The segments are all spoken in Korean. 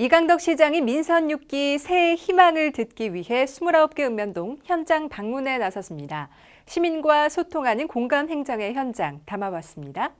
이강덕 시장이 민선 6기 새해 희망을 듣기 위해 29개 읍면동 현장 방문에 나섰습니다. 시민과 소통하는 공감 행정의 현장 담아봤습니다.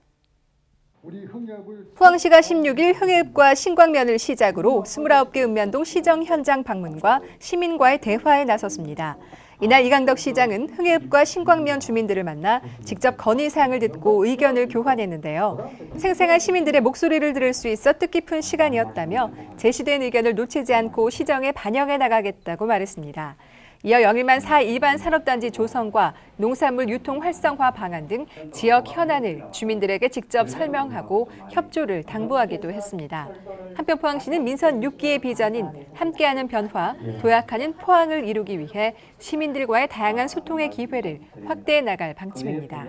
포항시가 16일 흥해읍과 신광면을 시작으로 29개 읍면동 시정 현장 방문과 시민과의 대화에 나섰습니다. 이날 이강덕 시장은 흥해읍과 신광면 주민들을 만나 직접 건의사항을 듣고 의견을 교환했는데요. 생생한 시민들의 목소리를 들을 수 있어 뜻깊은 시간이었다며 제시된 의견을 놓치지 않고 시정에 반영해 나가겠다고 말했습니다. 이어 영일만 4 일반 산업단지 조성과 농산물 유통 활성화 방안 등 지역 현안을 주민들에게 직접 설명하고 협조를 당부하기도 했습니다. 한편 포항시는 민선 6기의 비전인 함께하는 변화, 도약하는 포항을 이루기 위해 시민들과의 다양한 소통의 기회를 확대해 나갈 방침입니다.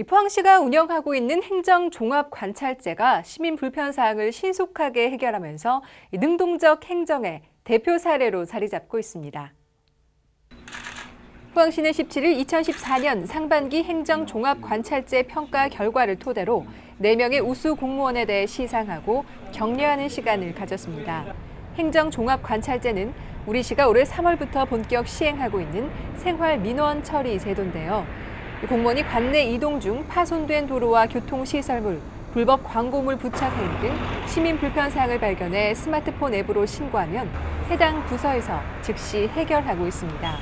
포항시가 운영하고 있는 행정종합관찰제가 시민 불편사항을 신속하게 해결하면서 능동적 행정의 대표 사례로 자리 잡고 있습니다. 포항시는 17일 2014년 상반기 행정종합관찰제 평가 결과를 토대로 4명의 우수 공무원에 대해 시상하고 격려하는 시간을 가졌습니다. 행정종합관찰제는 우리 시가 올해 3월부터 본격 시행하고 있는 생활민원 처리 제도인데요. 공무원이 관내 이동 중 파손된 도로와 교통시설물, 불법 광고물 부착 행위 등 시민 불편사항을 발견해 스마트폰 앱으로 신고하면 해당 부서에서 즉시 해결하고 있습니다.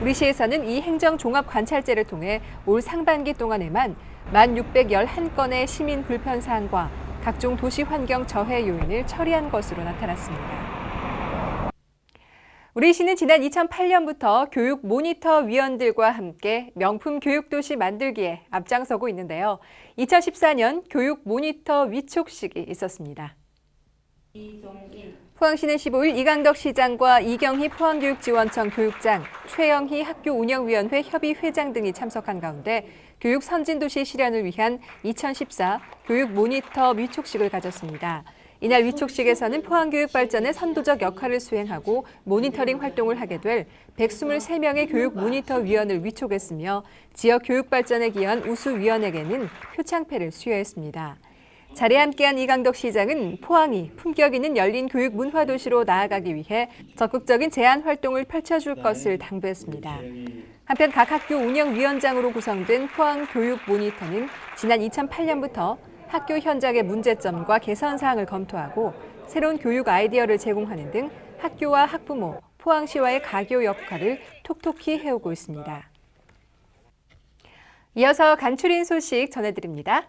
우리 시에서는 이 행정종합관찰제를 통해 올 상반기 동안에만 1,611건의 시민 불편사항과 각종 도시환경 저해 요인을 처리한 것으로 나타났습니다. 우리 시는 지난 2008년부터 교육 모니터 위원들과 함께 명품 교육도시 만들기에 앞장서고 있는데요. 2014년 교육 모니터 위촉식이 있었습니다. 포항시는 15일 이강덕 시장과 이경희 포항교육지원청 교육장, 최영희 학교운영위원회 협의회장 등이 참석한 가운데 교육 선진도시 실현을 위한 2014 교육 모니터 위촉식을 가졌습니다. 이날 위촉식에서는 포항교육 발전에 선도적 역할을 수행하고 모니터링 활동을 하게 될 123명의 교육 모니터 위원을 위촉했으며 지역 교육 발전에 기여한 우수 위원에게는 표창패를 수여했습니다. 자리에 함께한 이강덕 시장은 포항이 품격 있는 열린 교육 문화 도시로 나아가기 위해 적극적인 제안 활동을 펼쳐줄 것을 당부했습니다. 한편 각 학교 운영위원장으로 구성된 포항 교육 모니터는 지난 2008년부터 학교 현장의 문제점과 개선 사항을 검토하고 새로운 교육 아이디어를 제공하는 등 학교와 학부모, 포항시와의 가교 역할을 톡톡히 해오고 있습니다. 이어서 간추린 소식 전해드립니다.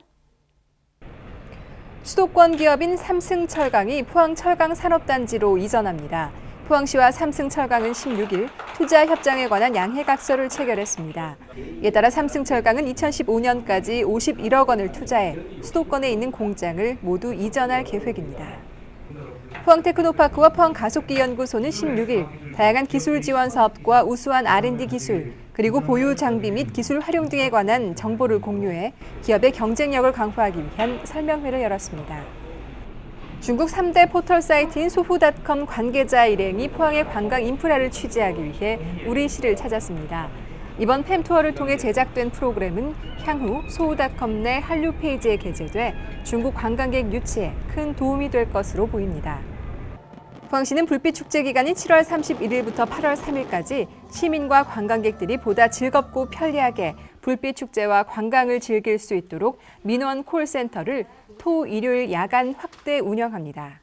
수도권 기업인 삼승철강이 포항철강산업단지로 이전합니다. 포항시와 삼승철강은 16일 투자 협정에 관한 양해각서를 체결했습니다. 이에 따라 삼승철강은 2015년까지 51억 원을 투자해 수도권에 있는 공장을 모두 이전할 계획입니다. 포항테크노파크와 포항가속기연구소는 16일 다양한 기술 지원 사업과 우수한 R&D 기술, 그리고 보유 장비 및 기술 활용 등에 관한 정보를 공유해 기업의 경쟁력을 강화하기 위한 설명회를 열었습니다. 중국 3대 포털 사이트인 소후닷컴 관계자 일행이 포항의 관광 인프라를 취재하기 위해 우리 시를 찾았습니다. 이번 팸 투어를 통해 제작된 프로그램은 향후 소후닷컴 내 한류 페이지에 게재돼 중국 관광객 유치에 큰 도움이 될 것으로 보입니다. 포항시는 불빛 축제 기간인 7월 31일부터 8월 3일까지 시민과 관광객들이 보다 즐겁고 편리하게 불빛 축제와 관광을 즐길 수 있도록 민원 콜센터를 토, 일요일 야간 확대 운영합니다.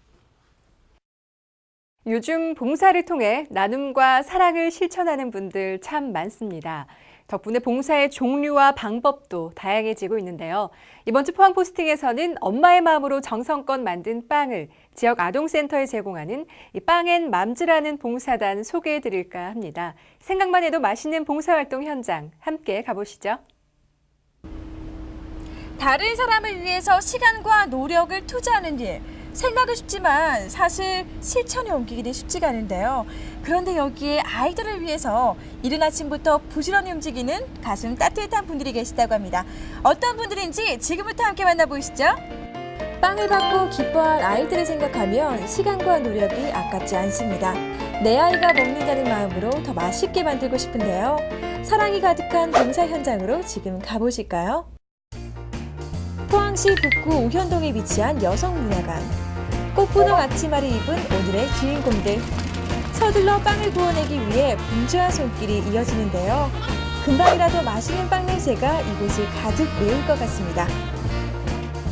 요즘 봉사를 통해 나눔과 사랑을 실천하는 분들 참 많습니다. 덕분에 봉사의 종류와 방법도 다양해지고 있는데요. 이번 주 포항 포스팅에서는 엄마의 마음으로 정성껏 만든 빵을 지역 아동센터에 제공하는 이 빵앤맘즈라는 봉사단 소개해드릴까 합니다. 생각만 해도 맛있는 봉사활동 현장 함께 가보시죠. 다른 사람을 위해서 시간과 노력을 투자하는 일. 생각은 쉽지만 사실 실천에 옮기기는 쉽지가 않은데요. 그런데 여기에 아이들을 위해서 이른 아침부터 부지런히 움직이는 가슴 따뜻한 분들이 계시다고 합니다. 어떤 분들인지 지금부터 함께 만나보시죠. 빵을 받고 기뻐할 아이들을 생각하면 시간과 노력이 아깝지 않습니다. 내 아이가 먹는다는 마음으로 더 맛있게 만들고 싶은데요. 사랑이 가득한 봉사 현장으로 지금 가보실까요? 포항시 북구 우현동에 위치한 여성문화관. 꽃분홍 앞치마를 입은 오늘의 주인공들. 서둘러 빵을 구워내기 위해 분주한 손길이 이어지는데요. 금방이라도 맛있는 빵 냄새가 이곳을 가득 메울 것 같습니다.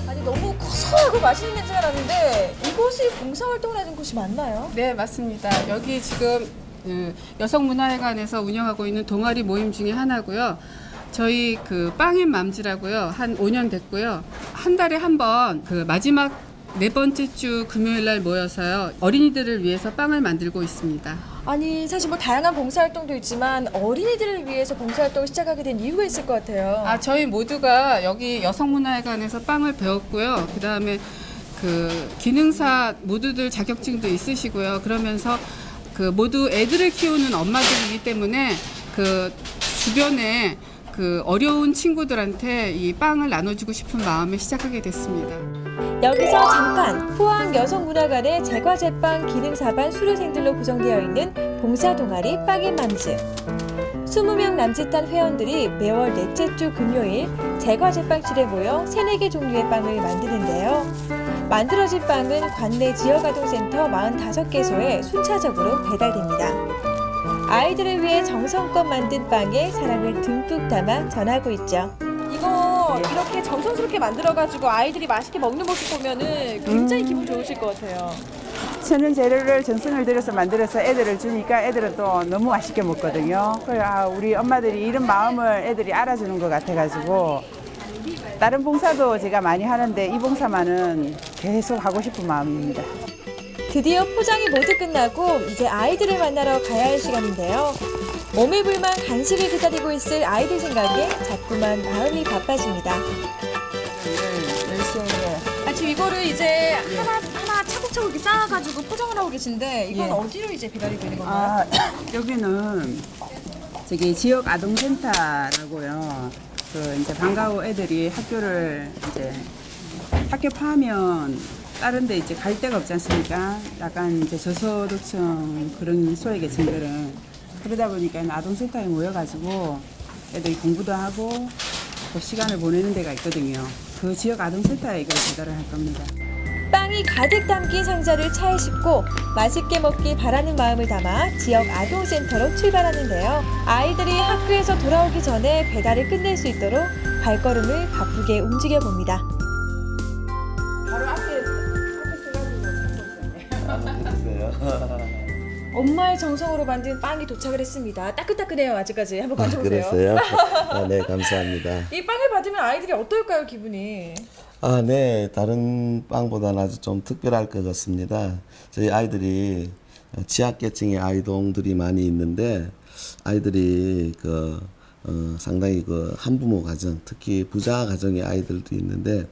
아니 너무 고소하고 맛있는 냄새가 나는데 이곳이 봉사활동을 하는 곳이 맞나요? 네, 맞습니다. 여기 지금 여성문화회관에서 운영하고 있는 동아리 모임 중에 하나고요. 저희 빵앤 맘즈라고요. 한 5년 됐고요. 한 달에 한 번 마지막 네 번째 주 금요일 날 모여서요. 어린이들을 위해서 빵을 만들고 있습니다. 아니 사실 뭐 다양한 봉사활동도 있지만 어린이들을 위해서 봉사활동을 시작하게 된 이유가 있을 것 같아요. 저희 모두가 여기 여성문화회관에서 빵을 배웠고요. 그다음에 기능사 모두들 자격증도 있으시고요. 그러면서 모두 애들을 키우는 엄마들이기 때문에 주변에 어려운 친구들한테 이 빵을 나눠주고 싶은 마음에 시작하게 됐습니다. 여기서 잠깐 포항 여성문화관의 제과제빵 기능사반 수료생들로 구성되어 있는 봉사동아리 빵앤 맘즈. 20명 남짓한 회원들이 매월 넷째 주 금요일 제과제빵실에 모여 3-4개 종류의 빵을 만드는데요. 만들어진 빵은 관내 지역아동센터 45개소에 순차적으로 배달됩니다. 아이들을 위해 정성껏 만든 빵에 사랑을 듬뿍 담아 전하고 있죠. 이거 이렇게 정성스럽게 만들어가지고 아이들이 맛있게 먹는 모습 보면은 굉장히 기분 좋으실 것 같아요. 천연 재료를 정성을 들여서 만들어서 애들을 주니까 애들은 또 너무 맛있게 먹거든요. 그래서 우리 엄마들이 이런 마음을 애들이 알아주는 것 같아가지고 다른 봉사도 제가 많이 하는데 이 봉사만은 계속 하고 싶은 마음입니다. 드디어 포장이 모두 끝나고 이제 아이들을 만나러 가야 할 시간인데요. 몸에 불만 간식을 기다리고 있을 아이들 생각에 자꾸만 마음이 바빠집니다. 지금 이거를 이제 하나 차곡차곡 이렇게 쌓아가지고 포장을 하고 계신데 이건 예. 어디로 이제 배달이 되는 건가요? 여기는 저기 지역 아동센터라고요. 이제 방과 후 애들이 학교를 이제 학교 파면 다른 데 이제 갈 데가 없지 않습니까? 약간 이제 저소득층 그런 소외계층들은 그러다 보니까 아동센터에 모여가지고 애들이 공부도 하고 또 시간을 보내는 데가 있거든요. 그 지역 아동센터에 이걸 배달을 할 겁니다. 빵이 가득 담긴 상자를 차에 싣고 맛있게 먹길 바라는 마음을 담아 지역 아동센터로 출발하는데요. 아이들이 학교에서 돌아오기 전에 배달을 끝낼 수 있도록 발걸음을 바쁘게 움직여 봅니다. 바로 앞에 써가지고 엄마의 정성으로 만든 빵이 도착을 했습니다. 따끈따끈해요. 아직까지 한번 만져보세요. 그랬어요? 네, 감사합니다. 이 빵을 받으면 아이들이 어떨까요, 기분이? 네, 다른 빵보다는 아주 좀 특별할 것 같습니다. 저희 아이들이 취약계층의 아이동들이 많이 있는데 아이들이 상당히 한부모 가정, 특히 부자 가정의 아이들도 있는데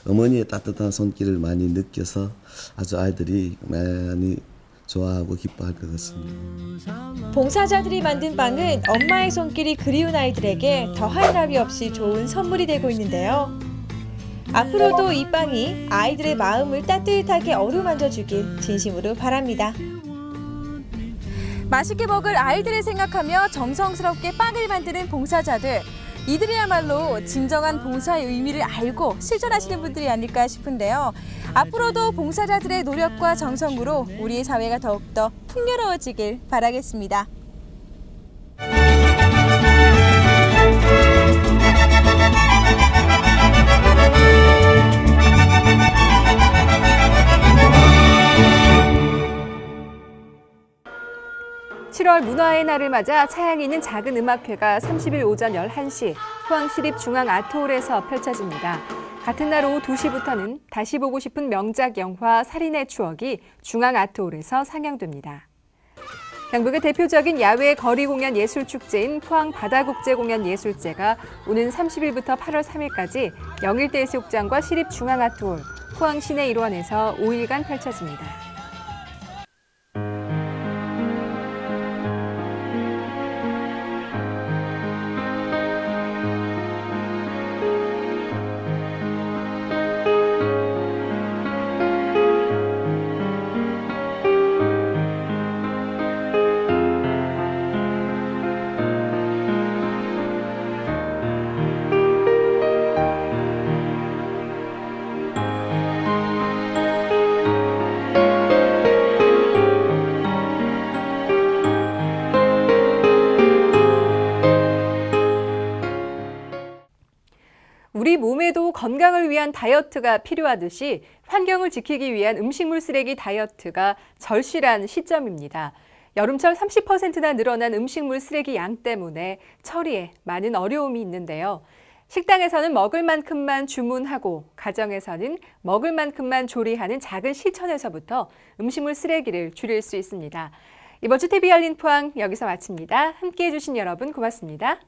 어머니의 따뜻한 손길을 많이 느껴서 아주 아이들이 많이 좋아하고 기뻐할 것 같습니다. 봉사자들이 만든 빵은 엄마의 손길이 그리운 아이들에게 더할 나위 없이 좋은 선물이 되고 있는데요. 앞으로도 이 빵이 아이들의 마음을 따뜻하게 어루만져 주길 진심으로 바랍니다. 맛있게 먹을 아이들을 생각하며 정성스럽게 빵을 만드는 봉사자들. 이들이야말로 진정한 봉사의 의미를 알고 실천하시는 분들이 아닐까 싶은데요. 앞으로도 봉사자들의 노력과 정성으로 우리의 사회가 더욱더 풍요로워지길 바라겠습니다. 7월 문화의 날을 맞아 차양이 있는 작은 음악회가 30일 오전 11시 포항시립중앙아트홀에서 펼쳐집니다. 같은 날 오후 2시부터는 다시 보고 싶은 명작 영화 살인의 추억이 중앙아트홀에서 상영됩니다. 경북의 대표적인 야외 거리 공연 예술 축제인 포항 바다국제공연예술제가 오는 30일부터 8월 3일까지 영일대 해수욕장과 시립중앙아트홀, 포항 시내 일원에서 5일간 펼쳐집니다. 위한 다이어트가 필요하듯이 환경을 지키기 위한 음식물 쓰레기 다이어트가 절실한 시점입니다. 여름철 30%나 늘어난 음식물 쓰레기 양 때문에 처리에 많은 어려움이 있는데요. 식당에서는 먹을 만큼만 주문하고 가정에서는 먹을 만큼만 조리하는 작은 실천에서부터 음식물 쓰레기를 줄일 수 있습니다. 이번 주 TV 열린 포항 여기서 마칩니다. 함께해 주신 여러분 고맙습니다.